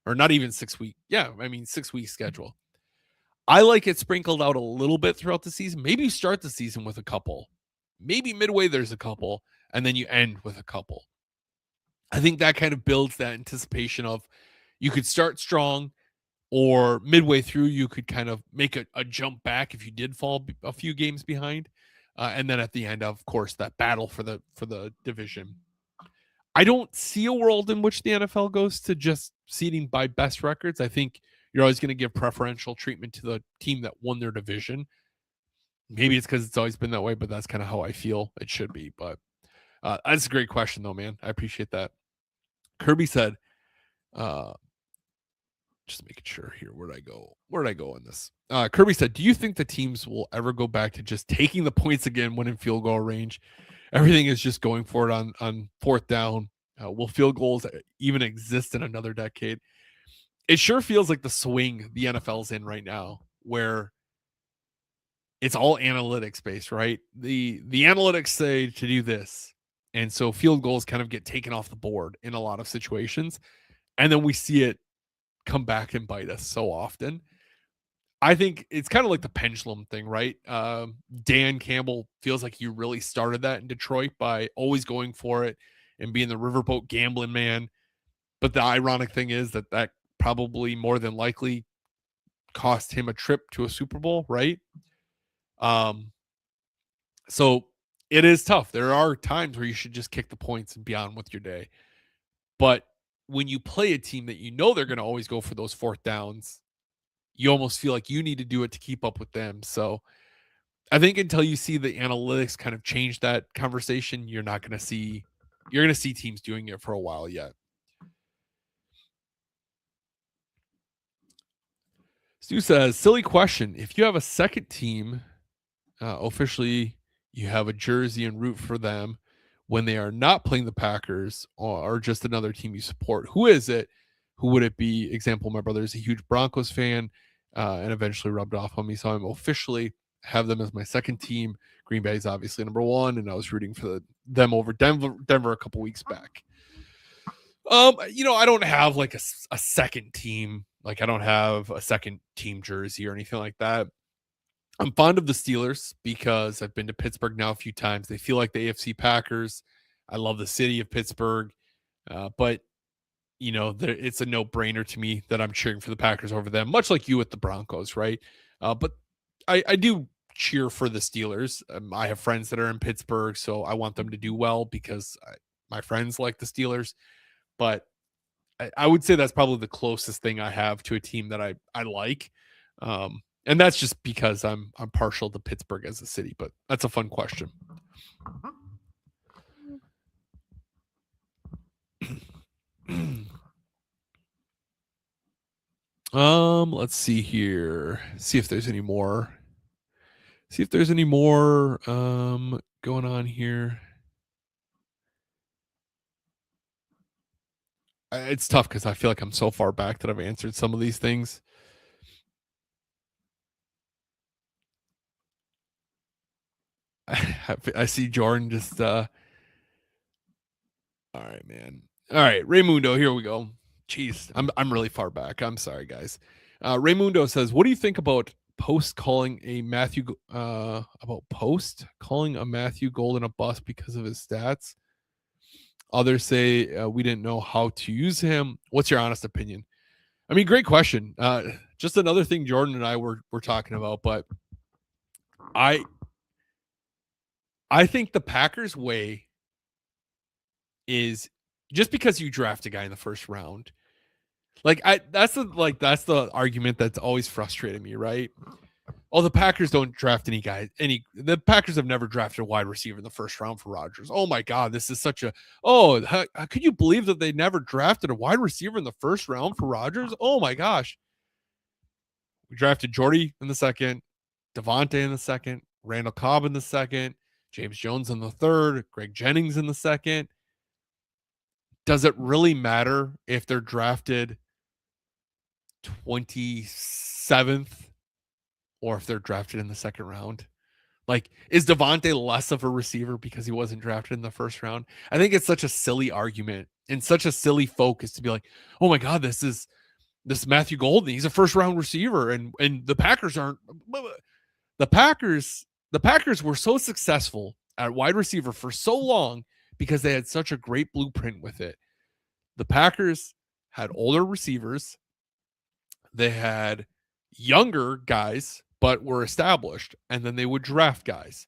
or not even 6 week. Yeah, I mean 6-week schedule. I like it sprinkled out a little bit throughout the season. Maybe you start the season with a couple. Maybe midway there's a couple, and then you end with a couple. I think that kind of builds that anticipation of you could start strong, or midway through you could kind of make a jump back if you did fall a few games behind, and then at the end, of course, that battle for the division. I don't see a world in which the NFL goes to just seeding by best records. I think you're always going to give preferential treatment to the team that won their division. Maybe it's because it's always been that way, but that's kind of how I feel it should be. But that's a great question, though, man. I appreciate that. Kirby said, uh, just making sure here, where'd I go? Where'd I go on this? Kirby said, do you think the teams will ever go back to just taking the points again when in field goal range? Everything is just going for it on fourth down. Will field goals even exist in another decade? It sure feels like the swing the NFL's in right now, where it's all analytics based, right? The analytics say to do this, and so field goals kind of get taken off the board in a lot of situations, and then we see it come back and bite us so often. I think it's kind of like the pendulum thing, right? Dan Campbell feels like he really started that in Detroit by always going for it and being the riverboat gambling man. But the ironic thing is that probably more than likely cost him a trip to a Super Bowl, right? Um, so it is tough. There are times where you should just kick the points and be on with your day. But when you play a team that you know they're going to always go for those fourth downs, you almost feel like you need to do it to keep up with them. So I think until you see the analytics kind of change that conversation, you're going to see teams doing it for a while yet. Stu says, silly question. If you have a second team, officially you have a jersey and root for them when they are not playing the Packers or just another team you support, who is it? Who would it be? Example, my brother is a huge Broncos fan and eventually rubbed off on me. So I'm officially have them as my second team. Green Bay is obviously number one, and I was rooting for them over Denver a couple weeks back. I don't have like a second team. Like I don't have a second team jersey or anything like that. I'm fond of the Steelers because I've been to Pittsburgh now a few times. They feel like the AFC Packers. I love the city of Pittsburgh, but it's a no-brainer to me that I'm cheering for the Packers over them, much like you with the Broncos, right? But I do cheer for the Steelers. I have friends that are in Pittsburgh, so I want them to do well because my friends like the Steelers. But I would say that's probably the closest thing I have to a team that I like. And that's just because I'm partial to Pittsburgh as a city, but that's a fun question. Let's see here. See if there's any more. Going on here. It's tough because I feel like I'm so far back that I've answered some of these things. I see Jordan just all right, man. All right, Raymundo, here we go. Jeez, I'm really far back. I'm sorry, guys. Raymundo says, "What do you think about Post calling a Matthew Golden a bust because of his stats? Others say we didn't know how to use him. What's your honest opinion?" I mean, great question. Just another thing Jordan and I were talking about, but I think the Packers way is just because you draft a guy in the first round. That's the argument that's always frustrated me, right? Oh, the Packers don't draft the Packers have never drafted a wide receiver in the first round for Rodgers. Oh my God, this is how could you believe that they never drafted a wide receiver in the first round for Rodgers? Oh my gosh. We drafted Jordy in the second, Devontae in the second, Randall Cobb in the second, James Jones in the third, Greg Jennings in the second. Does it really matter if they're drafted 27th or if they're drafted in the second round? Like, is Devontae less of a receiver because he wasn't drafted in the first round? I think it's such a silly argument and such a silly focus to be like, oh my God, this Matthew Golden. He's a first round receiver, and the Packers aren't. The Packers were so successful at wide receiver for so long because they had such a great blueprint with it. The Packers had older receivers. They had younger guys, but were established, and then they would draft guys.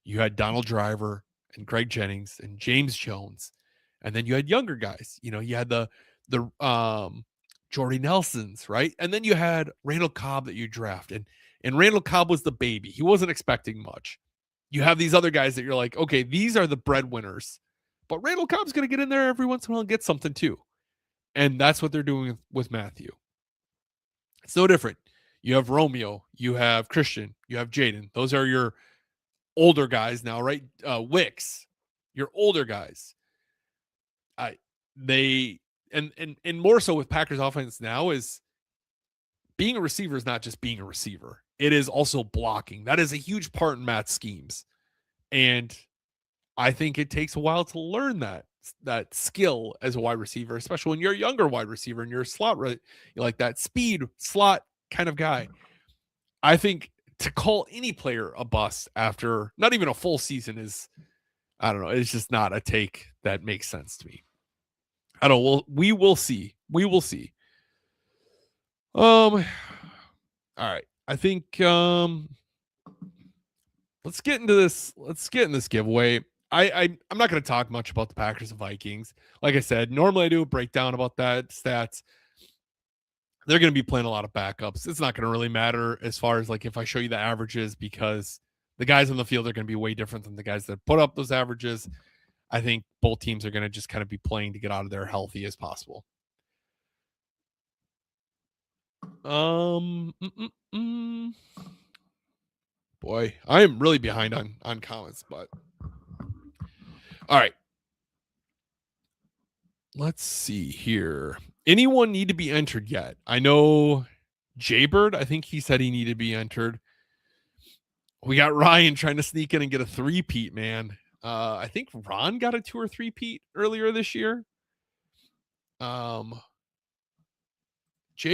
You had Donald Driver and Greg Jennings and James Jones, and then you had younger guys. You had the Jordy Nelsons, right? And then you had Randall Cobb that you draft, and Randall Cobb was the baby. He wasn't expecting much. You have these other guys that you're like, okay, these are the breadwinners, but Randall Cobb's going to get in there every once in a while and get something too, and that's what they're doing with Matthew. It's no different. You have Romeo, you have Christian, you have Jaden. Those are your older guys now, right? Wicks, your older guys. I they and more so with Packers offense now is being a receiver is not just being a receiver. It is also blocking. That is a huge part in Matt's schemes. And I think it takes a while to learn that skill as a wide receiver, especially when you're a younger wide receiver and you're a slot, right? You're like that speed slot kind of guy. I think to call any player a bust after not even a full season is, I don't know, it's just not a take that makes sense to me. I don't know. We will see. We will see. All right. I think let's get into this. Let's get in this giveaway. I'm not going to talk much about the Packers and Vikings. Like I said, normally I do a breakdown about that stats. They're going to be playing a lot of backups. It's not going to really matter as far as like if I show you the averages because the guys on the field are going to be way different than the guys that put up those averages. I think both teams are going to just kind of be playing to get out of there healthy as possible. Um, mm, mm, mm. Boy, I am really behind on comments, but all right. Let's see here. Anyone need to be entered yet? I know Jaybird, I think he said he needed to be entered. We got Ryan trying to sneak in and get a three-peat, man. I think Ron got a 2 or 3-peat earlier this year. Jay,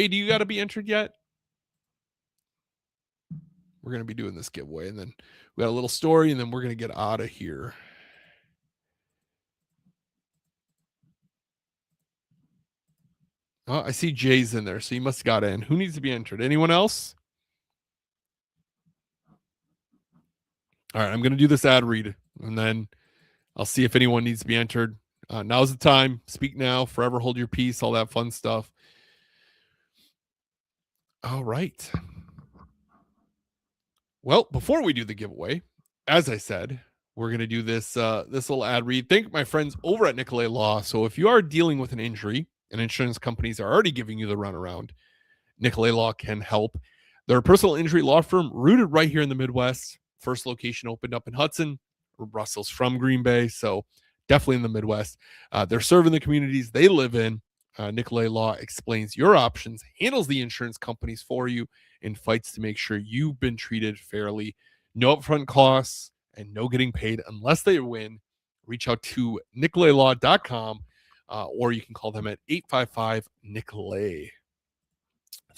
do you got to be entered yet? We're going to be doing this giveaway, and then we got a little story, and then we're going to get out of here. Oh, I see Jay's in there, so he must have got in. Who needs to be entered? Anyone else? All right, I'm going to do this ad read, and then I'll see if anyone needs to be entered. Now's the time. Speak now, forever hold your peace, all that fun stuff. All right. Well, before we do the giveaway, as I said, we're going to do this this little ad read. Thank my friends over at Nicolay Law. So if you are dealing with an injury and insurance companies are already giving you the runaround, Nicolay Law can help. They're a personal injury law firm rooted right here in the Midwest. First location opened up in Hudson. Russell's from Green Bay, so definitely in the Midwest. They're serving the communities they live in. Nicolay Law explains your options, handles the insurance companies for you, and fights to make sure you've been treated fairly. No upfront costs and no getting paid unless they win. Reach out to nicolaylaw.com or you can call them at 855 Nicolay.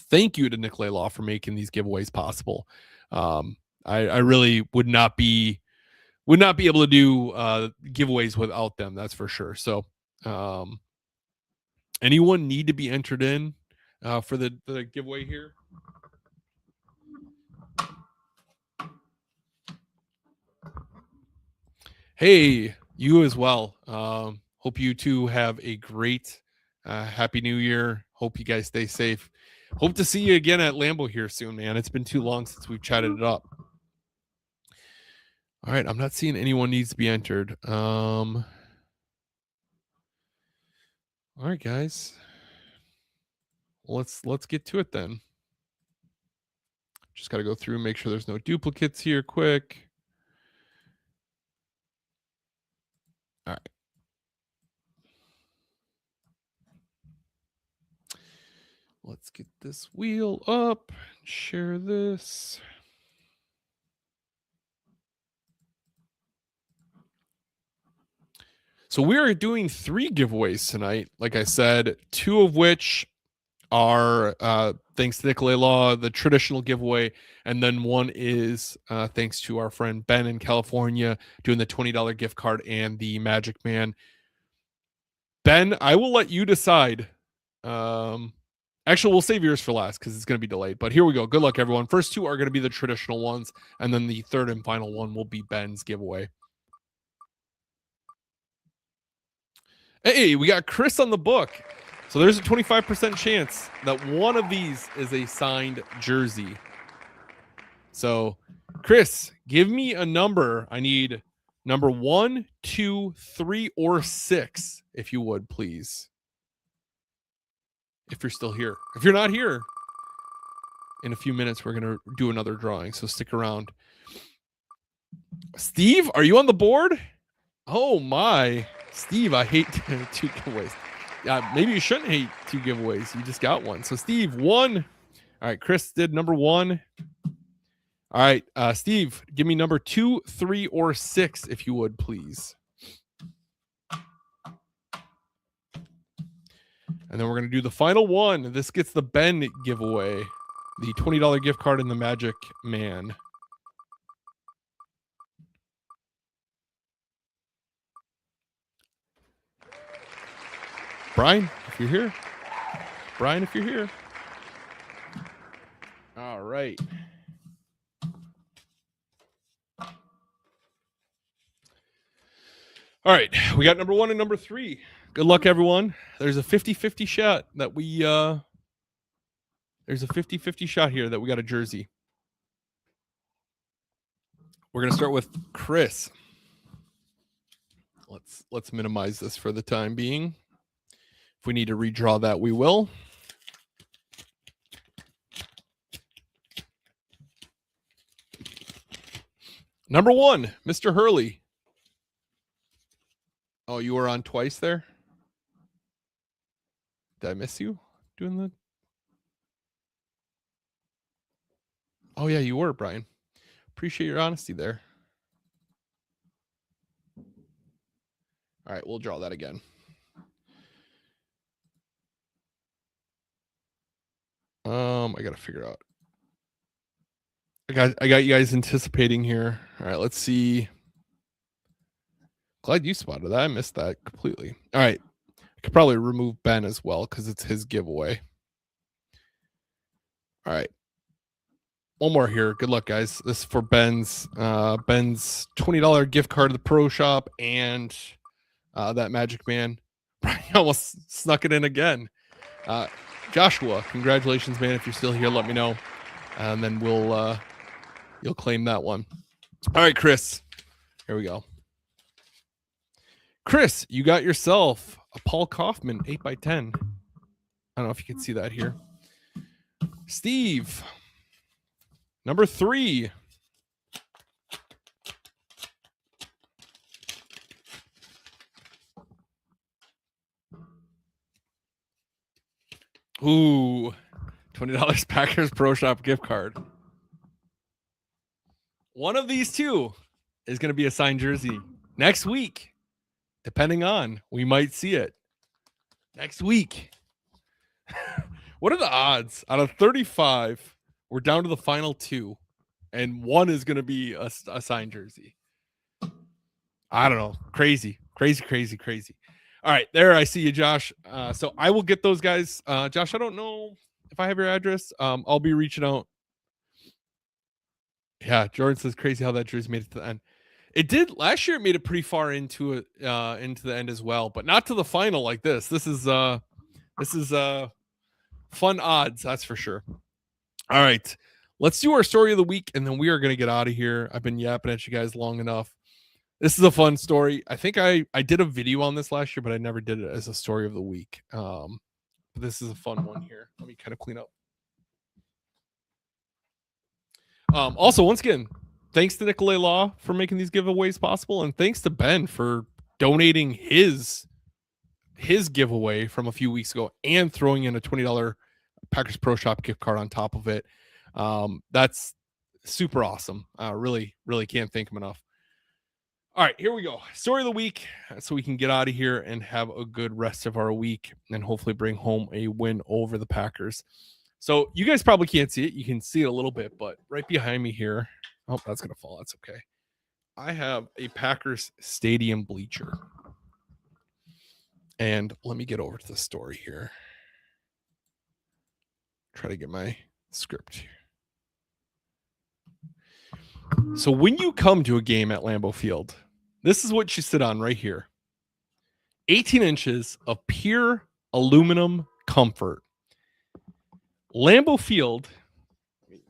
Thank you to Nicolay Law for making these giveaways possible. I really would not be able to do giveaways without them. That's for sure. So, anyone need to be entered in for the giveaway here? Hey, you as well. Hope you two have a great happy new year. Hope you guys stay safe. Hope to see you again at Lambeau here soon, man. It's been too long since we've chatted it up. All right, I'm not seeing anyone needs to be entered. All right, guys. Let's get to it then. Just got to go through and make sure there's no duplicates here quick. All right. Let's get this wheel up. Share this. So we are doing 3 giveaways tonight. Like I said, 2 of which are thanks to Nicolay Law, the traditional giveaway, and then one is thanks to our friend Ben in California doing the $20 gift card and the Magic Man. Ben, I will let you decide. Actually, we'll save yours for last because it's going to be delayed. But here we go. Good luck, everyone. First 2 are going to be the traditional ones, and then the third and final one will be Ben's giveaway. Hey, we got Chris on the book. So there's a 25% chance that one of these is a signed jersey. So, Chris, give me a number. I need number 1, 2, 3, or 6, if you would, please. If you're still here. If you're not here, in a few minutes, we're going to do another drawing. So stick around. Steve, are you on the board? Oh, my. Steve, I hate 2 giveaways. Maybe you shouldn't hate 2 giveaways. You just got one. So, Steve, 1. All right, Chris did number 1. All right, Steve, give me number 2, 3, or 6, if you would, please. And then we're going to do the final one. This gets the Ben giveaway, the $20 gift card and the Magic Man. Brian, if you're here. Brian, if you're here. All right. All right, we got number 1 and number 3. Good luck, everyone. There's a 50-50 shot that we there's a 50-50 shot here that we got a jersey. We're going to start with Chris. Let's minimize this for the time being. If we need to redraw that, we will. Number 1, Mr. Hurley. Oh, you were on twice there? Did I miss you doing the... Oh, yeah, you were, Brian. Appreciate your honesty there. All right, we'll draw that again. I got to figure out. I got you guys anticipating here. All right, let's see. Glad you spotted that. I missed that completely. All right. I could probably remove Ben as well because it's his giveaway. All right. One more here. Good luck, guys. This is for Ben's $20 gift card to the Pro Shop and that Magic Man. Brian almost snuck it in again. Joshua, congratulations, man. If you're still here, let me know. And then you'll claim that one. All right, Chris. Here we go. Chris, you got yourself a Paul Kaufman 8x10. I don't know if you can see that here. Steve, number 3. Ooh, $20 Packers Pro Shop gift card. One of these 2 is going to be a signed jersey next week. Depending on, we might see it next week. What are the odds? Out of 35, we're down to the final 2, and 1 is going to be a signed jersey. I don't know. Crazy. All right, there I see you, Josh. So I will get those guys. Josh, I don't know if I have your address. I'll be reaching out. Yeah, Jordan says crazy how that jersey made it to the end. It did last year. It made it pretty far into the end as well, but not to the final like this. This is fun odds, that's for sure. All right, let's do our story of the week, and then we are going to get out of here. I've been yapping at you guys long enough. This is a fun story. I think I did a video on this last year, but I never did it as a story of the week. But this is a fun one here. Let me kind of clean up. Also, once again, thanks to Nicolay Law for making these giveaways possible, and thanks to Ben for donating his giveaway from a few weeks ago and throwing in a $20 Packers Pro Shop gift card on top of it. That's super awesome. Really can't thank him enough. All right, here we go. Story of the week, so we can get out of here and have a good rest of our week and hopefully bring home a win over the Packers. So you guys probably can't see it. You can see it a little bit, but right behind me here, oh, that's going to fall. That's okay. I have a Packers stadium bleacher. And let me get over to the story here. Try to get my script here. So when you come to a game at Lambeau Field, this is what you sit on right here. 18 inches of pure aluminum comfort. Lambeau Field,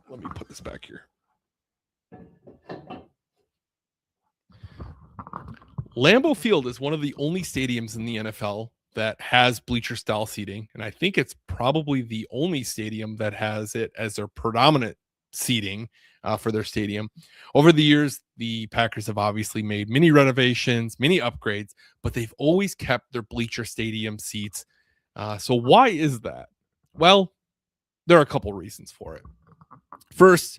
let me put this back here. Lambeau Field is one of the only stadiums in the NFL that has bleacher style seating. And I think it's probably the only stadium that has it as their predominant seating for their stadium. Over the years, the Packers have obviously made many renovations, many upgrades, but they've always kept their bleacher stadium seats. So why is that? Well, there are a couple reasons for it. First,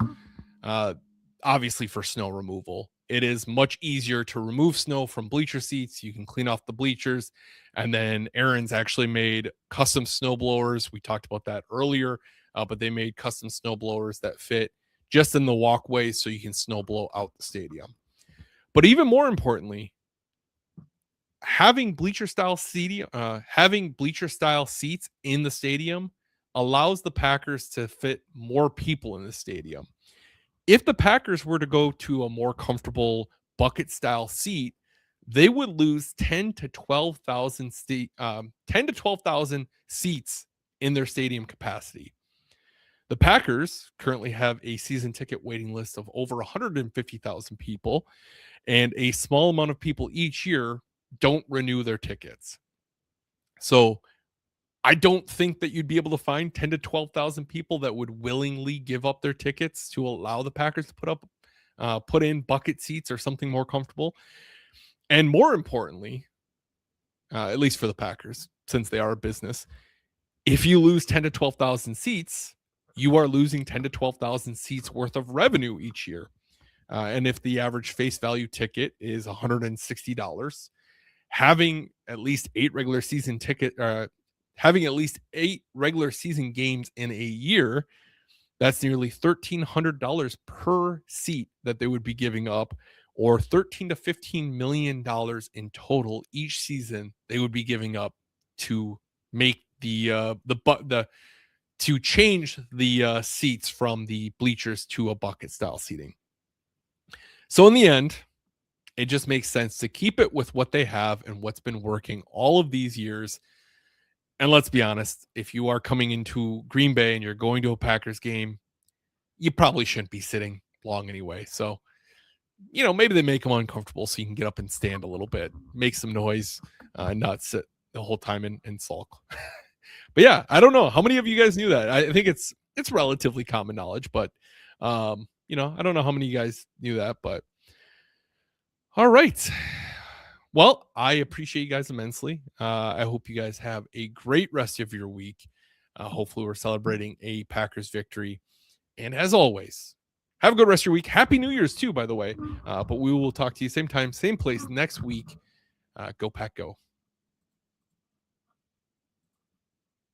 obviously for snow removal. It is much easier to remove snow from bleacher seats. You can clean off the bleachers. And then Aaron's actually made custom snow blowers. We talked about that earlier, but they made custom snow blowers that fit just in the walkway so you can snow blow out the stadium. But even more importantly, having bleacher style seats in the stadium allows the Packers to fit more people in the stadium. If the Packers were to go to a more comfortable bucket style seat, they would lose 10 to 12,000 seats in their stadium capacity. The Packers currently have a season ticket waiting list of over 150,000 people, and a small amount of people each year don't renew their tickets. So I don't think that you'd be able to find 10 to 12,000 people that would willingly give up their tickets to allow the Packers to put in bucket seats or something more comfortable. And more importantly, at least for the Packers, since they are a business, if you lose 10 to 12,000 seats, you are losing 10 to 12,000 seats worth of revenue each year. And if the average face value ticket is $160, having at least 8 regular season games in a year, that's nearly $1,300 per seat that they would be giving up, or $13 to $15 million in total each season they would be giving up to make to change the seats from the bleachers to a bucket style seating. So in the end, it just makes sense to keep it with what they have and what's been working all of these years. And let's be honest, if you are coming into Green Bay and you're going to a Packers game, you probably shouldn't be sitting long anyway. So, maybe they make them uncomfortable so you can get up and stand a little bit, make some noise, not sit the whole time and sulk. But yeah, I don't know. How many of you guys knew that? I think it's relatively common knowledge, but I don't know how many of you guys knew that, but all right. Well, I appreciate you guys immensely. I hope you guys have a great rest of your week. Hopefully we're celebrating a Packers victory. And as always, have a good rest of your week. Happy New Year's too, by the way. But we will talk to you same time, same place next week. Go Pack Go.